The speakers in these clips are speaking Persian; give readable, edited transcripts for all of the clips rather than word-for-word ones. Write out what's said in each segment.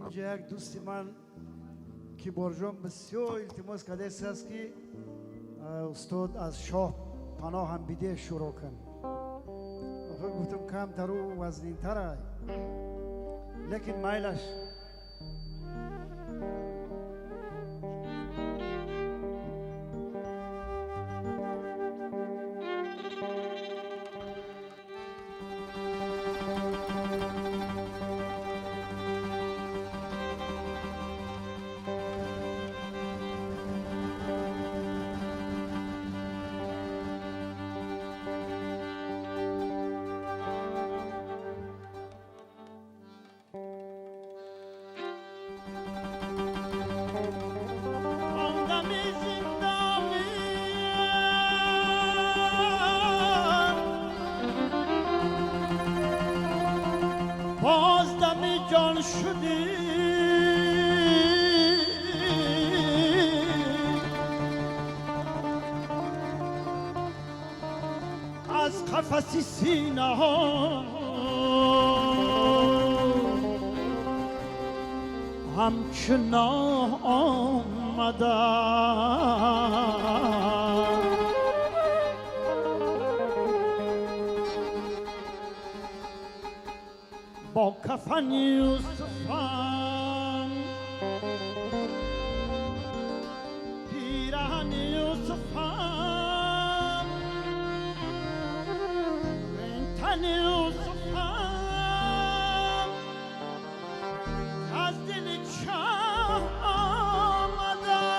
اینجا یک دوست من که برجام بسیار التماس کرده است که استاد از شاه پناه هم بیده شروع کن. آخه گفتم کم تر و وزنین تر لیکن مایلش بازدم جان شدی از قفس سینه ها همچنان آمدم با کفن یوسفم پیرهن یوسفم این تن یوسفم از دل چاه آمدم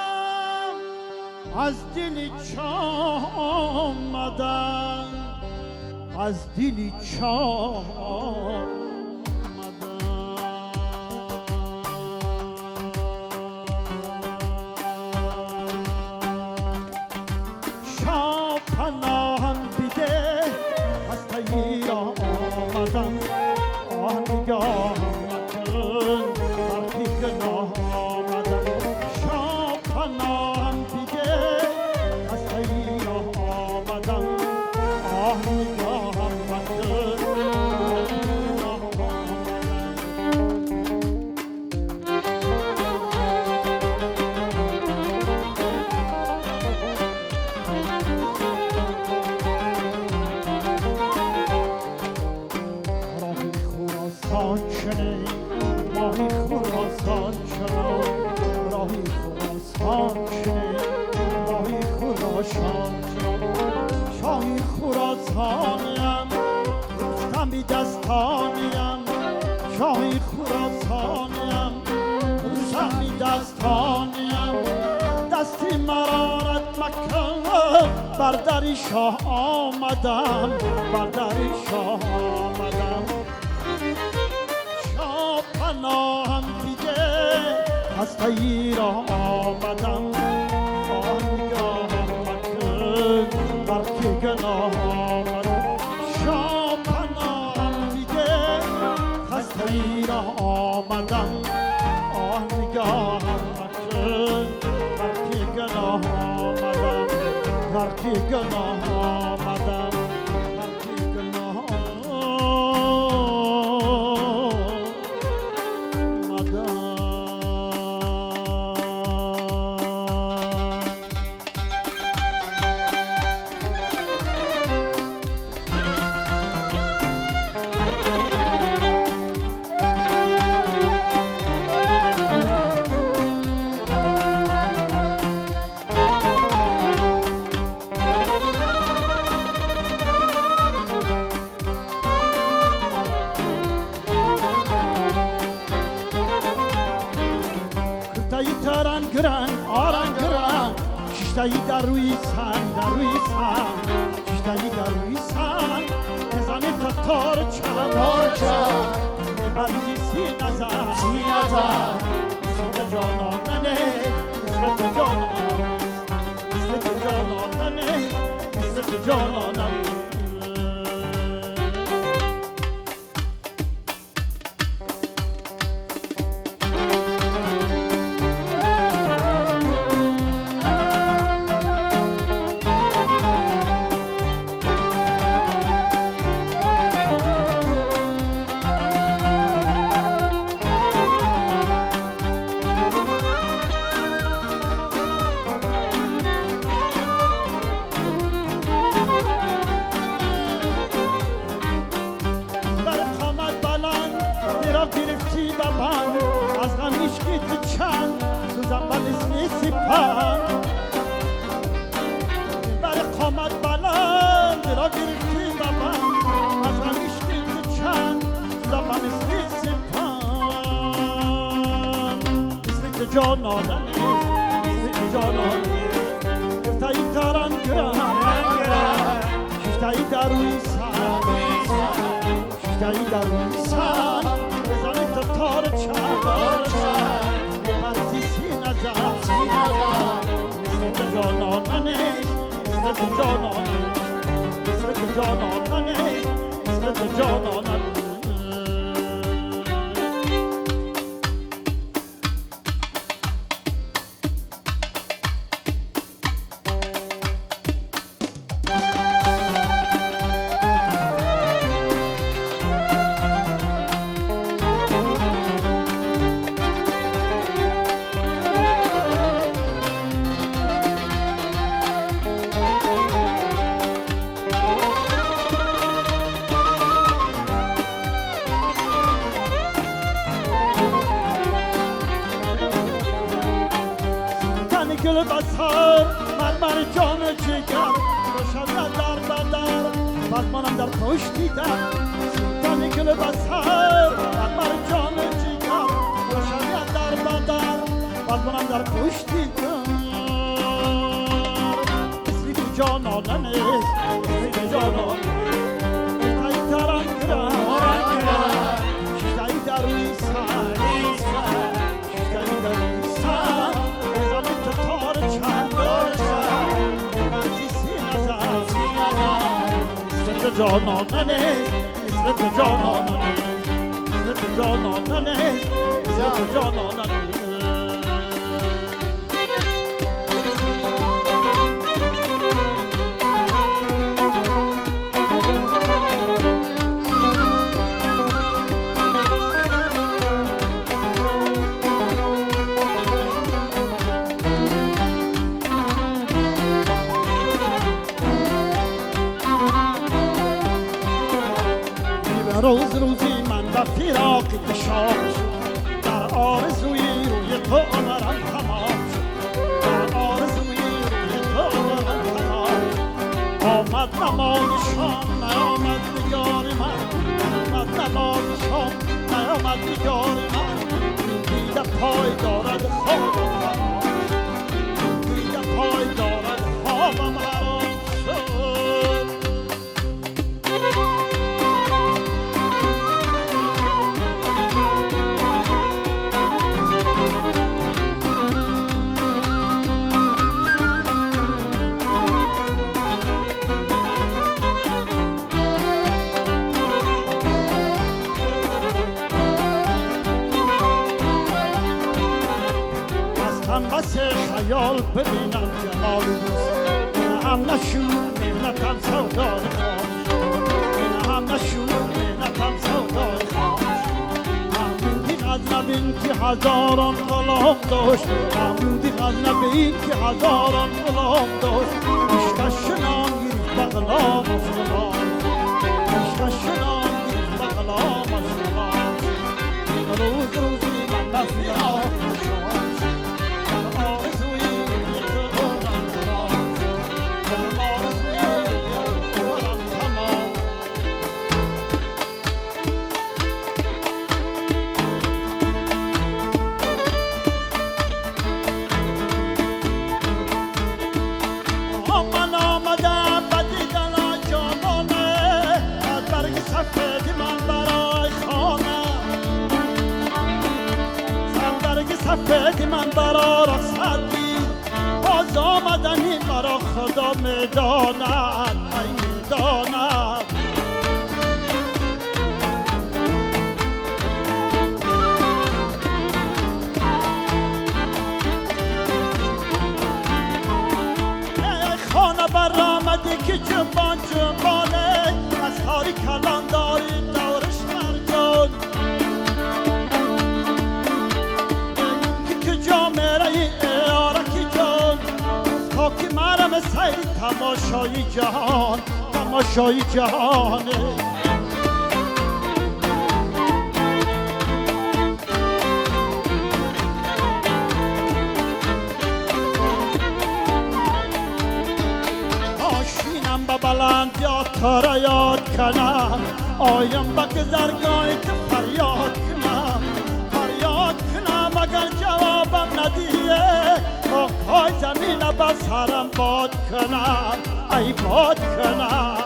از دل چاه آمدم از دل چاه شاهی خراسانیم رستمی دستانیم شاهی خراسانیم رستمی دستانیم دستی مرارت مکن بر در شاه آمدم بر در شاه آمدم شاه پناهم دیده از غیر آمدم بر که گناه آمد شاه پناهم دیگه خسته ای را آمدم آه نگاهم مکن بر که گناه آمدم بر که گناه آمدم بر که گناه آمدم شیشتایی در روی سن در روی سن شیشتایی در روی سن بزنه تار چم بریزی سی نظر مثل جانانه مثل جانانه مثل جانانه را گرفتی و من از غم عشقی تو چند سوزم و مثل سپند بر قامت بلند را گرفتی و من از غم عشقی تو چند سوزم و مثل سپند مثل که جانانه مثل که جانانه گفتایی دارن گرم ششتایی در روی سر ششتایی در روی سر بزنی تا تار چند برزی سینه زد مثل که جانانه مثل که جانانه مثل که جانانه مثل که جانانه گل بسر مرمر جان جگر روشن در بدر بعد منم در پشتی در سلطان گل بسر مرمر جان جگر روشن در بدر بعد منم در پشتی در مثلی که جانانه نیست مثلی که جانانه ششتایی دارن گرم ششتایی در روی سر ششتایی در روی سر جانانه مثل تو جانانه مثل تو جانانه مثل تو جانانه روز روزی من و فراقی بشاش در آرزوی روی تو آمرم تماش در آرزوی روی تو آمرم تماش آمد نماز شام نیامد نگار من آمد نماز شام نیامد نگار من دیده پای دارد خوابم حرام دیده پای دارد خوابم حرام شد بس خیال ببینم جمال دوست این هم نشون مهنتم سودای خواهش این هم نشون مهنتم سودای خواهش محمودی غزنبین که هزاران غلام داشت محمودی غزنبین که هزاران غلام داشت عشقش شنان گریخت بغلامش غلام عشقش شنان گریخت بغلامش غلام روز روزی من بفیاد سفید من برا رخصتی باز آمدنی مرا خدا میداند ای میداند ای خانه بر آمدی که جنبان جنبانه از تاری کلان داری دورش مرجان که مرم سیل تماشای جهان تماشای جهانه تو را یاد کنم آیم با گذرگاهی که فریاد کنم اگر جوابم ندیه پای زمین با سرم باد کنم ای باد کنم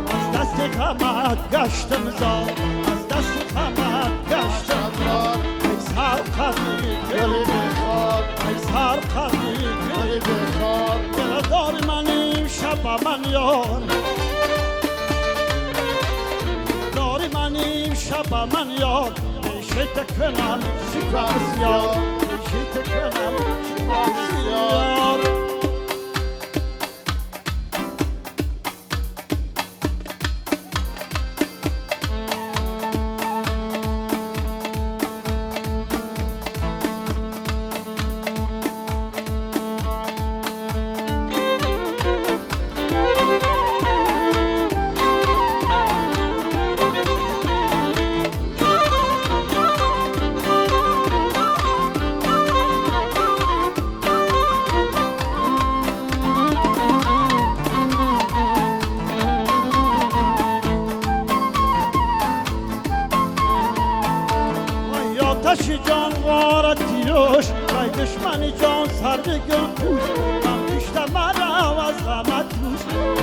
از دست غمت گشتم زار از دست غمت گشتم زار ای سر قضی دلی بخواد ای سر قضی دلی بخواد دل دار منیم شب من یار داری منیم شب من یار شیط کنم شکر بسیار شیط کنم شکر بسیار آتش جان غارتیوش وای دشمنی جان سر بگم پوش من بیشتر مرم از غمت روش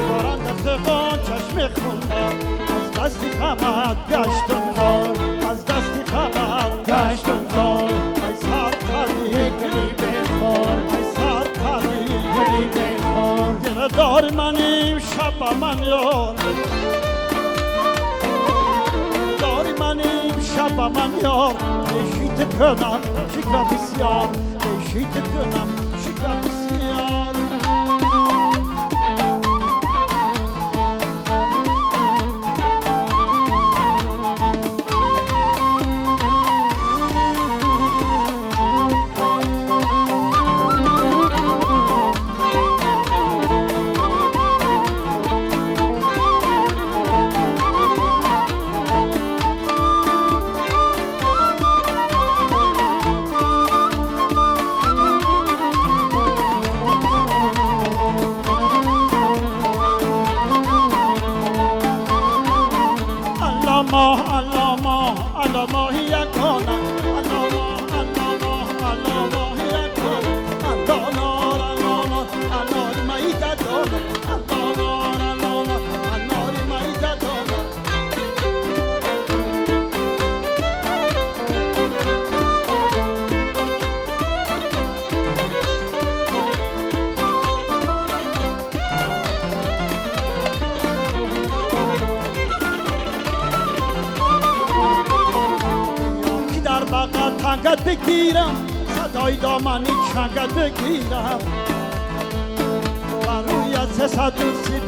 باران دست غان چشم خوندم از دستی غمت گشتم زار از دستی غمت گشتم زار ای سر قضی گلی بخور ای سر قضی گلی بخور دل دار منیم شب من یار داری منیم شب من یار شیط کنم شکر بسیار شیط کنم شکر بسیار علامه یکانه علامه یکانه انار میده دانه انار میده دانه تنگت بگیرم صدای دامنی چنگت بگیرم من روی 330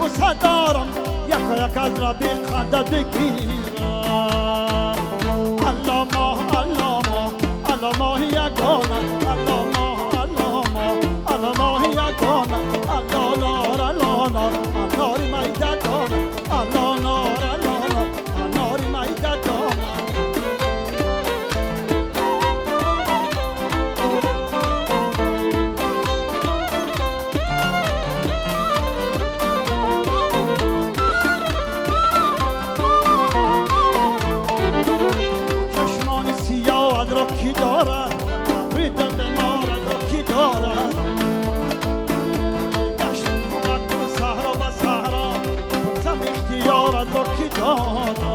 دارم یک از را بی خندت بگیرم علامه یگانه علامه یگانه انار میده دانه انار میده دانه کی دارد ریدن به مارد را کی دارد گشت کمک به صحرا و صحرا پرسم اختیارت را کی دارد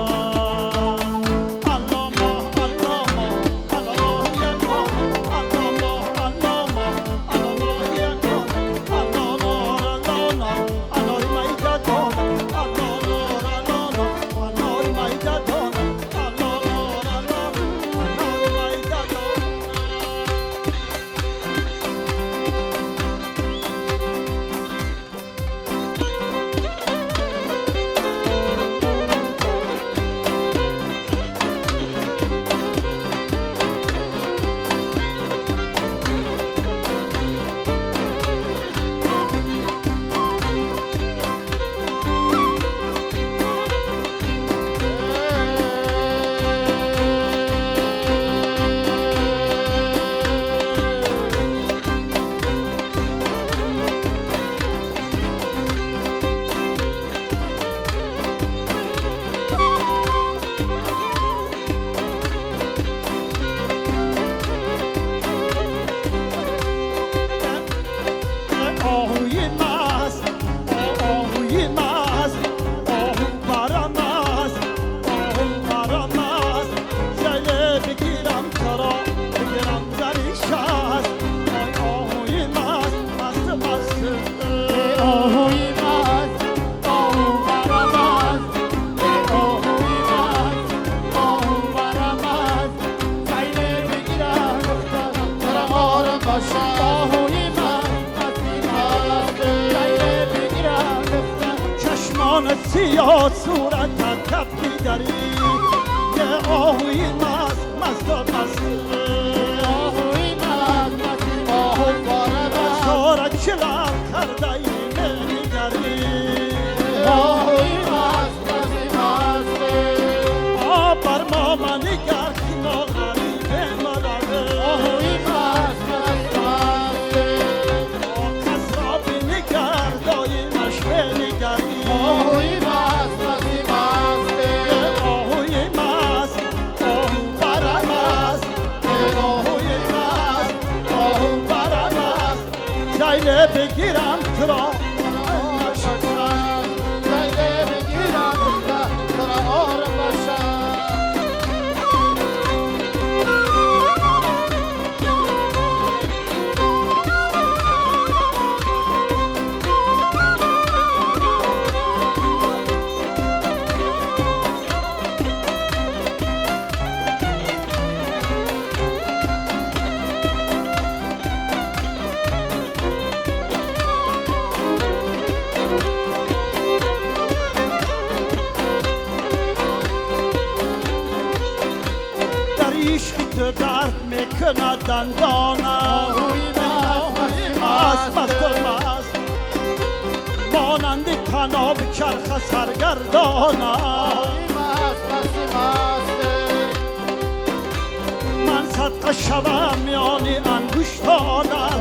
سیاه صورت کف میداری یه آهوی مست مست و مست آهوی مست آهو بارم سارت چرا کرده ای نمیگری آهوی مست آب بر ما من نگر که ما غریب مداره آهوی مست کس را بنگر دایمش بنگری آهوی مست آهوی مست آهو برم است آهوی مست آهو برم است زیله بگیرم تو را زیده بگیرم ترا آرم باشم در عشقی تو درد میکند دندانم آهوی مست مست و مست مانند تناب چرخ سرگردانم من صدقه شوم میانی انگشتانم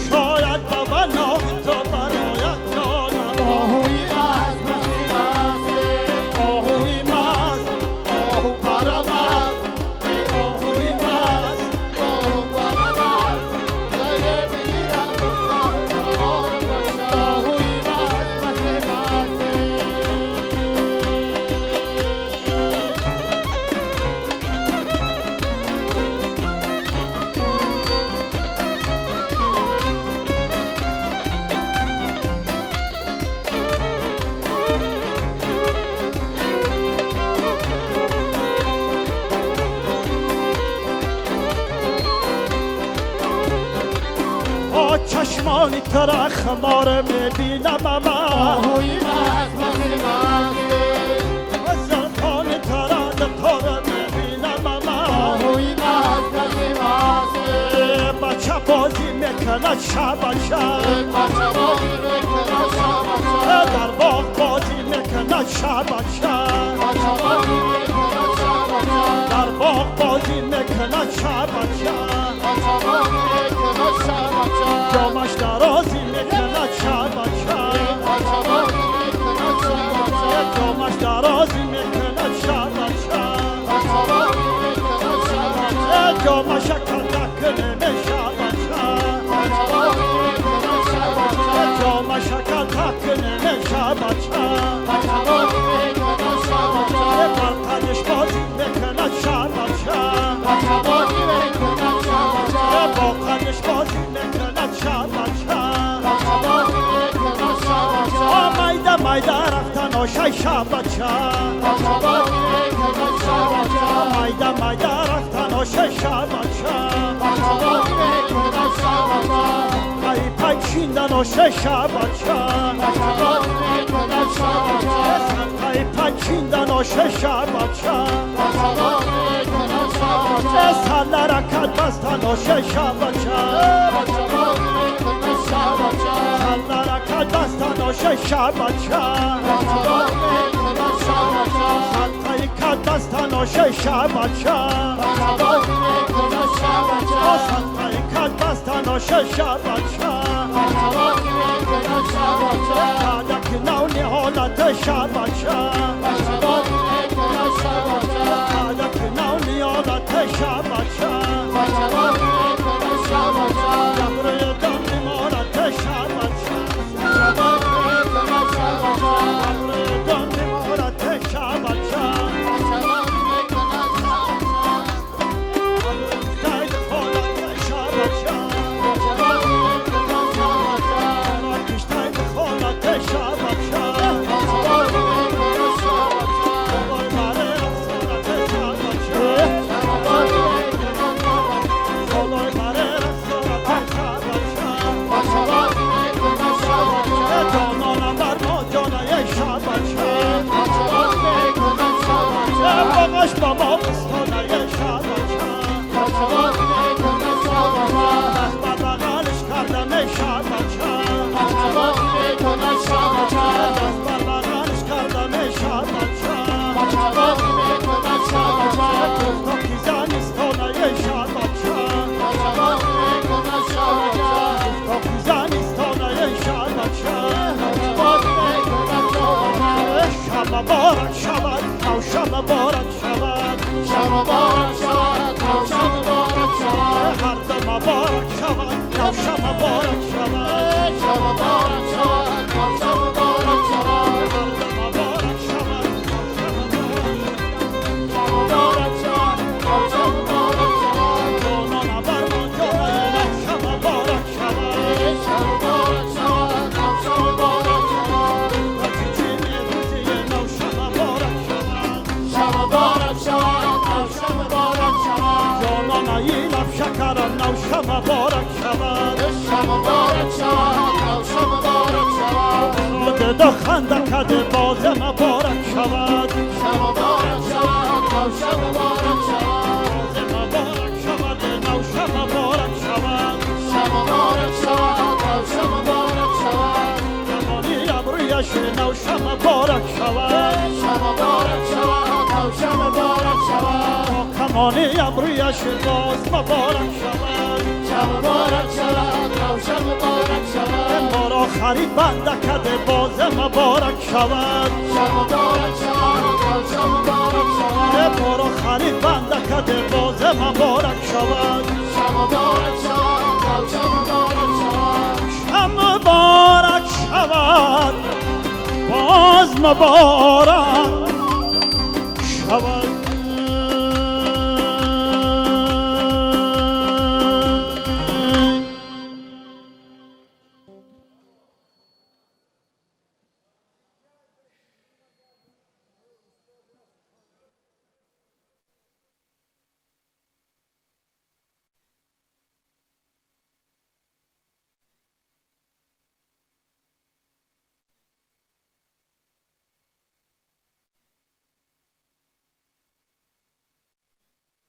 شاید با بناغ تو برایت جانم آهوی مست آهو برم است آهوی مست با چشمانی تر خمار میبینم من از زلفان تر دکار میبینم من بچه بازی میکند شب شب در باغ بازی میکند شب شب در باغ بازی میکند شب شب جامش درازی میکند شب شب جامش درازی میکند شب شب جامش کلک نمی شب شب جامش کلک نمی شب شب برقدش بازی میکند شب شب با قدش بازی میکند شب شب مایده مایده رفتن آشه شب شب مایده مایده رفتن آشه شب شب ای پچیندن آشه شب شب ای پچیندن آشه شب شب سر لرکت بستن آشه شب شب سر لرکت بستن آشه شب شب سر کت بستن آشه شب شب سر کت بستن آشه شب شب کدک نو نهالت شب شب کدک نو نهالت شب شب جبره دم نمارت شب شب جبره دم نمارت شب شب داید خالت شب شب راکش داید خالت شب شب بای مره افسانت نقاش بابا بستانه شبان شد شبان میکنه شبان دست بر بغلش کردم شبان شد شبان میکنه شبان دست بر بغلش کردم شبان شد شبان میکنه شبان تو کی زنستانه شبان شد شبان میکنه شبان تو کی زنستانه شبان شد شبان میکنه شبان شب مبارک شود او شب مبارک شود شب مبارک شد شب مبارک شد هر دو مبارک شود او شب مبارک شود شب مبارک شد شب مبارک شد هر دو مبارک شود او شب مبارک مبارک شد شب مبارک شد جانان برمان جانان او شب مبارک شود شب مبارک شد شب مبارک شد و چیچینی روزی او شب مبارک شود شب مبارک شد شب مبارک شد جانان ایلم شکران او شب مبارک شود شب مبارک شد شب مبارک شد سوده دو خنده کده باز مبارک شود شب مبارک شد شب مبارک شد باز مبارک شود او شب مبارک شود شب مبارک شد شب مبارک شد جوانی ابرویش نو شب مبارک شود شب مبارک شد شب مبارک شد کمانی ابرویش باز مبارک شود شب مبارک شد شب مبارک شد ما را خرید بنده کده باز مبارک شود شب مبارک شد شب مبارک شد ما را خرید بنده کده باز مبارک شود شب مبارک شد شب مبارک شد شب مبارک شود باز مبارک شود